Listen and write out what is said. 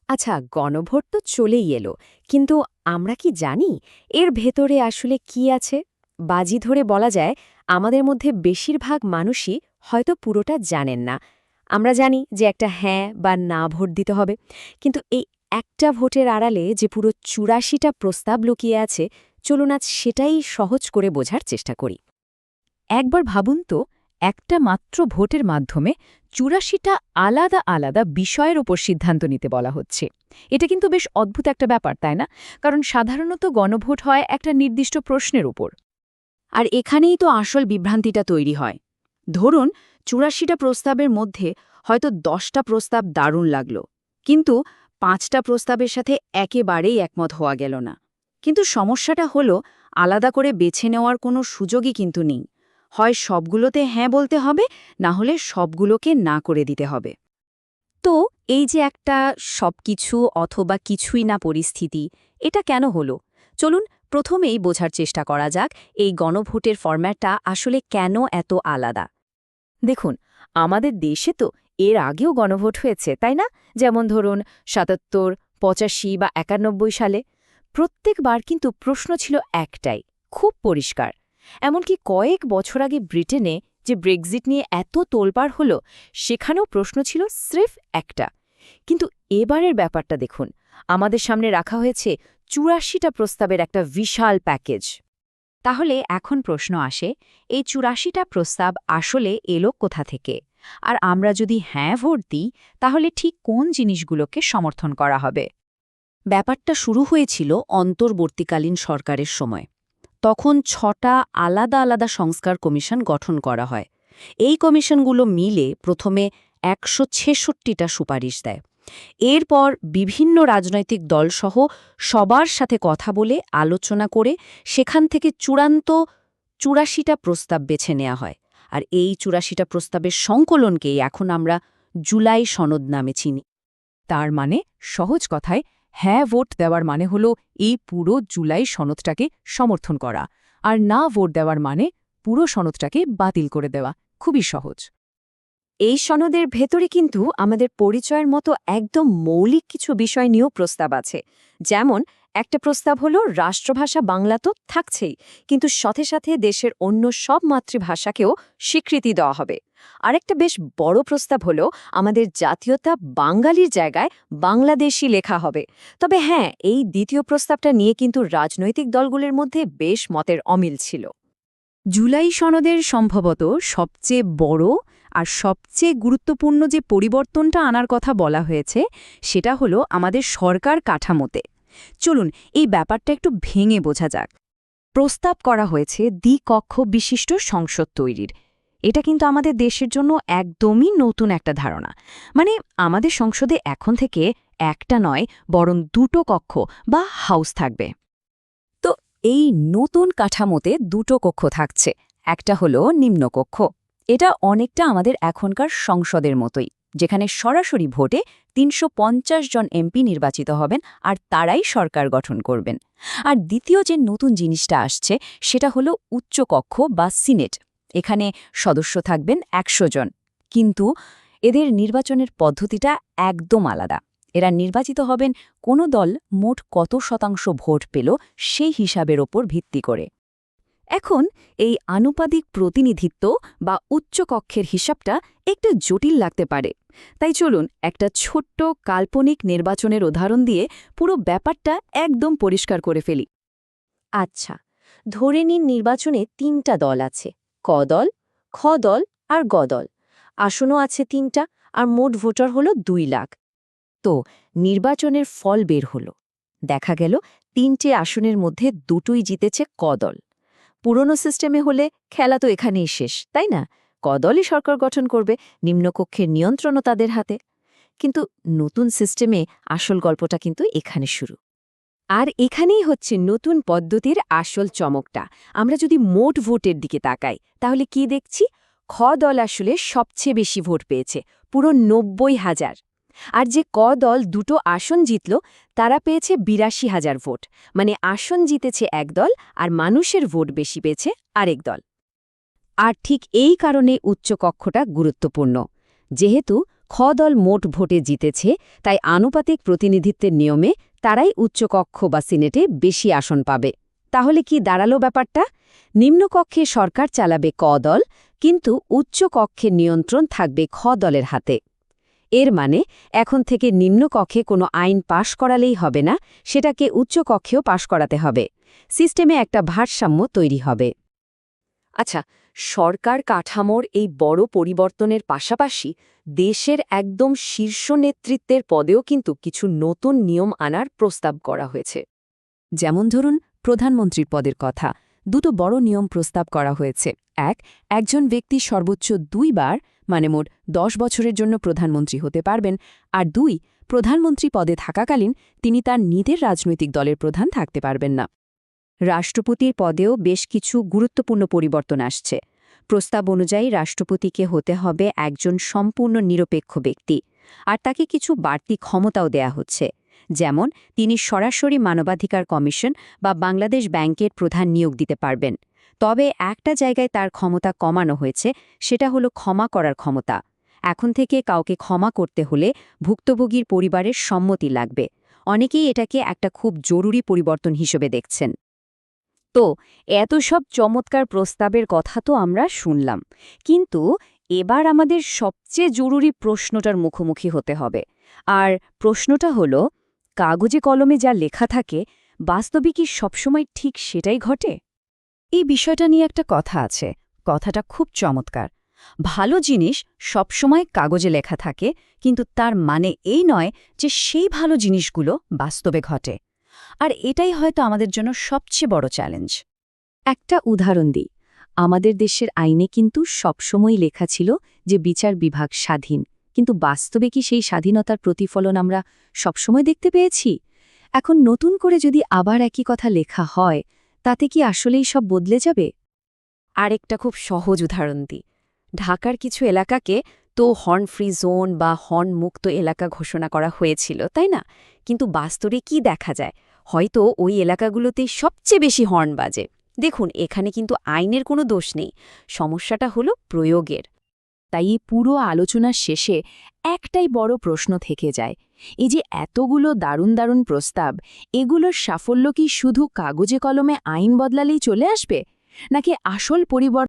আচ্ছা, গণভোট তো চলেই এলো, কিন্তু আমরা কি জানি এর ভেতরে আসলে কি আছে? বাজি ধরে বলা যায়, আমাদের মধ্যে বেশিরভাগ মানুষই হয়তো পুরোটা জানেন না। আমরা জানি যে একটা হ্যাঁ বা না ভোট দিতে হবে, কিন্তু এই একটা ভোটের আড়ালে যে পুরো ৮৪টা প্রস্তাব লুকিয়ে আছে, চলুন আজ সেটাই সহজ করে বোঝার চেষ্টা করি। একবার ভাবুন তো, একটা মাত্র ভোটের মাধ্যমে ৮৪টা আলাদা আলাদা বিষয়ের ওপর সিদ্ধান্ত নিতে বলা হচ্ছে। এটা কিন্তু বেশ অদ্ভুত একটা ব্যাপার, তাই না? কারণ সাধারণত গণভোট হয় একটা নির্দিষ্ট প্রশ্নের উপর। আর এখানেই তো আসল বিভ্রান্তিটা তৈরি হয়। ধরুন ৮৪টা প্রস্তাবের মধ্যে হয়তো ১০টা প্রস্তাব দারুণ লাগল, কিন্তু ৫টা প্রস্তাবের সাথে একেবারেই একমত হওয়া গেল না। কিন্তু সমস্যাটা হলো, আলাদা করে বেছে নেওয়ার কোনো সুযোগই কিন্তু নেই। হয় সবগুলোতে হ্যাঁ বলতে হবে, না হলে সবগুলোকে না করে দিতে হবে। তো এই যে একটা সবকিছু অথবা কিছুই না পরিস্থিতি, এটা কেন হলো? চলুন প্রথমেই বোঝার চেষ্টা করা যাক এই গণভোটের ফরম্যাটটা আসলে কেন এত আলাদা। দেখুন, আমাদের দেশে তো এর আগেও গণভোট হয়েছে, তাই না? যেমন ধরুন ৭৭, ৮৫ বা ৯১ সালে। প্রত্যেকবার কিন্তু প্রশ্ন ছিল একটাই, খুব পরিষ্কার। এমনকি কয়েক বছর আগে ব্রিটেনে যে ব্রেক্সিট নিয়ে এত তোলপাড় হলো, সেখানেও প্রশ্ন ছিল স্রেফ একটা। কিন্তু এবারের ব্যাপারটা দেখুন, আমাদের সামনে রাখা হয়েছে ৮৪টা প্রস্তাবের একটা বিশাল প্যাকেজ। তাহলে এখন প্রশ্ন আসে, এই ৮৪টা প্রস্তাব আসলে এলো কোথা থেকে? আর আমরা যদি হ্যাঁ ভোট দিই, তাহলে ঠিক কোন জিনিসগুলোকে সমর্থন করা হবে? ব্যাপারটা শুরু হয়েছিল অন্তর্বর্তীকালীন সরকারের সময়। তখন ৬টা আলাদা আলাদা সংস্কার কমিশন গঠন করা হয়। এই কমিশনগুলো মিলে প্রথমে ১৬৬টা সুপারিশ দেয়। এরপর বিভিন্ন রাজনৈতিক দলসহ সবার সাথে কথা বলে আলোচনা করে সেখান থেকে চূড়ান্ত ৮৪টা প্রস্তাব বেছে নেওয়া হয়। আর এই ৮৪টা প্রস্তাবের সংকলনকেই এখন আমরা জুলাই সনদ নামে চিনি। তার মানে সহজ কথায়, হ্যাঁ ভোট দেওয়ার মানে হলো এই পুরো জুলাই সনদটাকে সমর্থন করা, আর না ভোট দেওয়ার মানে পুরো সনদটাকে বাতিল করে দেওয়া। খুবই সহজ। এই সনদের ভেতরে কিন্তু আমাদের পরিচয়ের মতো একদম মৌলিক কিছু বিষয় নিয়েও প্রস্তাব আছে। যেমন একটা প্রস্তাব হলো রাষ্ট্রভাষা বাংলা তো থাকছেই, কিন্তু সাথে সাথে দেশের অন্য সব মাতৃভাষাকেও স্বীকৃতি দেওয়া হবে। আরেকটা বেশ বড় প্রস্তাব হলো আমাদের জাতীয়তা বাঙালির জায়গায় বাংলাদেশি লেখা হবে। তবে হ্যাঁ, এই দ্বিতীয় প্রস্তাবটা নিয়ে কিন্তু রাজনৈতিক দলগুলোর মধ্যে বেশ মতের অমিল ছিল। জুলাই সনদের সম্ভবত সবচেয়ে বড় আর সবচেয়ে গুরুত্বপূর্ণ যে পরিবর্তনটা আনার কথা বলা হয়েছে, সেটা হলো আমাদের সরকার কাঠামোতে। চলুন এই ব্যাপারটা একটু ভেঙে বোঝা যাক। প্রস্তাব করা হয়েছে দ্বিকক্ষ বিশিষ্ট সংসদ তৈরির। এটা কিন্তু আমাদের দেশের জন্য একদমই নতুন একটা ধারণা। মানে আমাদের সংসদে এখন থেকে একটা নয়, বরং দুটো কক্ষ বা হাউস থাকবে। তো এই নতুন কাঠামোতে দুটো কক্ষ থাকছে। একটা হলো নিম্নকক্ষ। এটা অনেকটা আমাদের এখনকার সংসদের মতোই, যেখানে সরাসরি ভোটে ৩৫০ জন এমপি নির্বাচিত হবেন আর তারাই সরকার গঠন করবেন। আর দ্বিতীয় যে নতুন জিনিসটা আসছে, সেটা হলো উচ্চকক্ষ বা সিনেট। এখানে সদস্য থাকবেন ১০০ জন, কিন্তু এদের নির্বাচনের পদ্ধতিটা একদম আলাদা। এরা নির্বাচিত হবেন কোনো দল মোট কত শতাংশ ভোট পেল সেই হিসাবের ওপর ভিত্তি করে। এখন এই আনুপাতিক প্রতিনিধিত্ব বা উচ্চকক্ষের হিসাবটা একটু জটিল লাগতে পারে। তাই চলুন একটা ছোট্ট কাল্পনিক নির্বাচনের উদাহরণ দিয়ে পুরো ব্যাপারটা একদম পরিষ্কার করে ফেলি। আচ্ছা, ধরে নিন নির্বাচনে ৩টা দল আছে, ক দল, খ দল আর গ দল। আসনও আছে ৩টা, আর মোট ভোটার হলো ২ লাখ। তো নির্বাচনের ফল বের হলো। দেখা গেল ৩টে আসনের মধ্যে দুটোই জিতেছে ক দল। পুরনো সিস্টেমে হলে খেলা তো এখানেই শেষ, তাই না? ক দলই সরকার গঠন করবে, নিম্নকক্ষের নিয়ন্ত্রণও তাদের হাতে। কিন্তু নতুন সিস্টেমে আসল গল্পটা কিন্তু এখানে শুরু। আর এখানেই হচ্ছে নতুন পদ্ধতির আসল চমকটা। আমরা যদি মোট ভোটের দিকে তাকাই, তাহলে কি দেখছি? খ দল আসলে সবচেয়ে বেশি ভোট পেয়েছে, পুরো ৯০,০০০। আর যে ক দল দুটো আসন জিতল, তারা পেয়েছে ৮২,০০০ ভোট। মানে আসন জিতেছে এক দল, আর মানুষের ভোট বেশি পেয়েছে আরেক দল। আর ঠিক এই কারণে উচ্চকক্ষটা গুরুত্বপূর্ণ। যেহেতু খ দল মোট ভোটে জিতেছে, তাই আনুপাতিক প্রতিনিধিত্বের নিয়মে তারাই উচ্চকক্ষ বা সিনেটে বেশি আসন পাবে। তাহলে কি দাঁড়ালো ব্যাপারটা? নিম্নকক্ষে সরকার চালাবে ক দল, কিন্তু উচ্চকক্ষের নিয়ন্ত্রণ থাকবে খ দলের হাতে। এর মানে এখন থেকে নিম্নকক্ষে কোনো আইন পাশ করালেই হবে না, সেটাকে উচ্চকক্ষেও পাশ করাতে হবে। সিস্টেমে একটা ভারসাম্য তৈরি হবে। আচ্ছা, সরকার কাঠামোর এই বড় পরিবর্তনের পাশাপাশি দেশের একদম শীর্ষ নেতৃত্বের পদেও কিন্তু কিছু নতুন নিয়ম আনার প্রস্তাব করা হয়েছে। যেমন ধরুন প্রধানমন্ত্রীর পদের কথা, দুটো বড় নিয়ম প্রস্তাব করা হয়েছে। একজন ব্যক্তি সর্বোচ্চ 2 বার মানে মোট 10 বছরের জন্য প্রধানমন্ত্রী হতে পারবেন, আর 2, প্রধানমন্ত্রী পদে থাকাকালীন তিনি তার নিজের রাজনৈতিক দলের প্রধান থাকতে পারবেন না। রাষ্ট্রপতির পদেও বেশ কিছু গুরুত্বপূর্ণ পরিবর্তন আসছে। প্রস্তাব অনুযায়ী রাষ্ট্রপতিকে হতে হবে একজন সম্পূর্ণ নিরপেক্ষ ব্যক্তি, আর তাকে কিছু বাড়তি ক্ষমতাও দেয়া হচ্ছে। যেমন তিনি সরাসরি মানবাধিকার কমিশন বা বাংলাদেশ ব্যাংকের প্রধান নিয়োগ দিতে পারবেন। তবে একটা জায়গায় তার ক্ষমতা কমানো হয়েছে, সেটা হলো ক্ষমা করার ক্ষমতা। এখন থেকে কাউকে ক্ষমা করতে হলে ভুক্তভোগীর পরিবারের সম্মতি লাগবে। অনেকেই এটাকে একটা খুব জরুরি পরিবর্তন হিসেবে দেখছেন। তো এত সব চমৎকার প্রস্তাবের কথা তো আমরা শুনলাম, কিন্তু এবার আমাদের সবচেয়ে জরুরি প্রশ্নটার মুখোমুখি হতে হবে। আর প্রশ্নটা হলো, কাগজে কলমে যা লেখা থাকে বাস্তবে কি সবসময় ঠিক সেটাই ঘটে? এই বিষয়টা নিয়ে একটা কথা আছে, কথাটা খুব চমৎকার। ভালো জিনিস সবসময় কাগজে লেখা থাকে, কিন্তু তার মানে এই নয় যে সেই ভালো জিনিসগুলো বাস্তবে ঘটে। আর এটাই হয়তো আমাদের জন্য সবচেয়ে বড় চ্যালেঞ্জ। একটা উদাহরণ দিই, আমাদের দেশের আইনে কিন্তু সবসময় লেখা ছিল যে বিচার বিভাগ স্বাধীন, কিন্তু বাস্তবে কি সেই স্বাধীনতার প্রতিফলন আমরা সবসময় দেখতে পেয়েছি? এখন নতুন করে যদি আবার একই কথা লেখা হয়, তাতে কি আসলেই সব বদলে যাবে? আরেকটা খুব সহজ উদাহরণ দিই, ঢাকার কিছু এলাকাকে তো হর্ন ফ্রি জোন বা হর্ন মুক্ত এলাকা ঘোষণা করা হয়েছিল, তাই না? কিন্তু বাস্তবে কি দেখা যায়? হয়তো ওই এলাকাগুলোতেই সবচেয়ে বেশি হর্ন বাজে। দেখুন, এখানে কিন্তু আইনের কোনো দোষ নেই, সমস্যাটা হলো প্রয়োগের। তাই এই পুরো আলোচনার শেষে একটাই বড় প্রশ্ন থেকে যায়, এই যে এতগুলো দারুণ দারুণ প্রস্তাব, এগুলোর সাফল্য কি শুধু কাগজে কলমে আইন বদলালেই চলে আসবে, নাকি আসল পরিবর্তন